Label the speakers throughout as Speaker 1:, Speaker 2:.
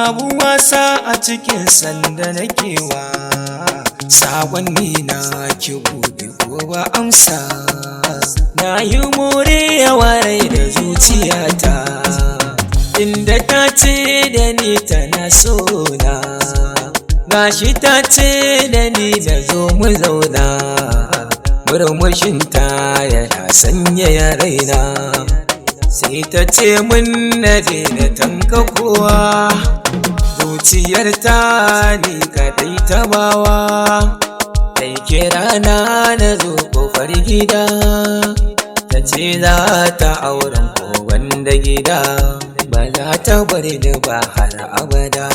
Speaker 1: babu wasa a cikin sanda nakewa sakonni na ki buɗe ko ba amsa na yi more yawarai da zuciyata inda ta ce da ni tana so na gashi ta ce da ni da zo mu zauna murmushinta yana sanyaya raina sai ta ce mun na daina tanka kowa zuciyarta ni kadai ta bawa kai kira na zo kofar gida ta ce za ta auren kowan da gida ba za ta bari ni ba har abada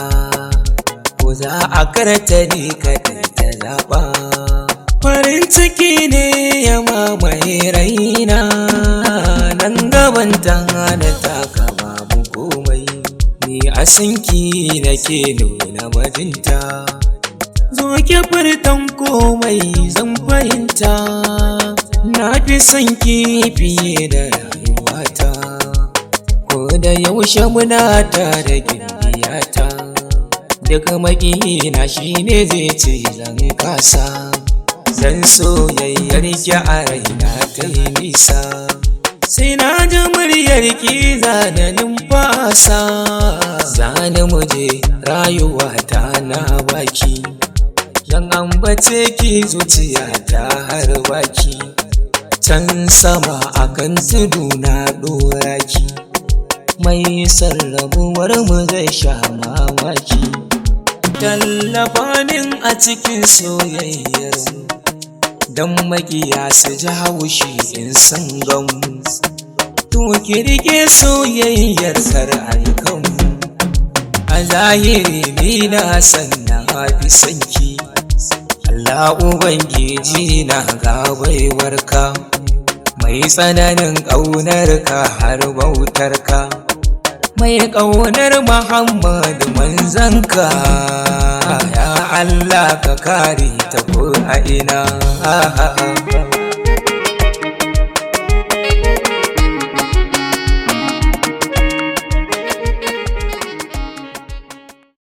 Speaker 1: ko za a karta ni kadai ta zaɓa farin ciki ne ya mamaye raina nan gaban ta hana taka babu komai ni a sanki nake nuna bajinta zo ke furtan komai zan fahimta na fi sanki fiye da rayuwata ko da yaushe muna tare gindiyata duk makina shine zai ce zan kasa zan soyayyar ki a raina ta yi nisa sai na ji muryar ki zana numfasa zana muje rayuwa ta na baki zan ambace ki zuciya ta har baki can sama akan tudu na dora ki mai sarrabuwar mu zai sha mamaki tallafanin a cikin soyayyar mu dan makiya su ji haushi in san gamu to ki rike soyayyar kar alkanmu a zahiri ni na san na fi sanki Allah ubangiji na ga baiwarka mai tsananin ƙaunarka har bautarka mai ƙaunar Muhammadu manzanka ya Allah ka kare ta ko a ina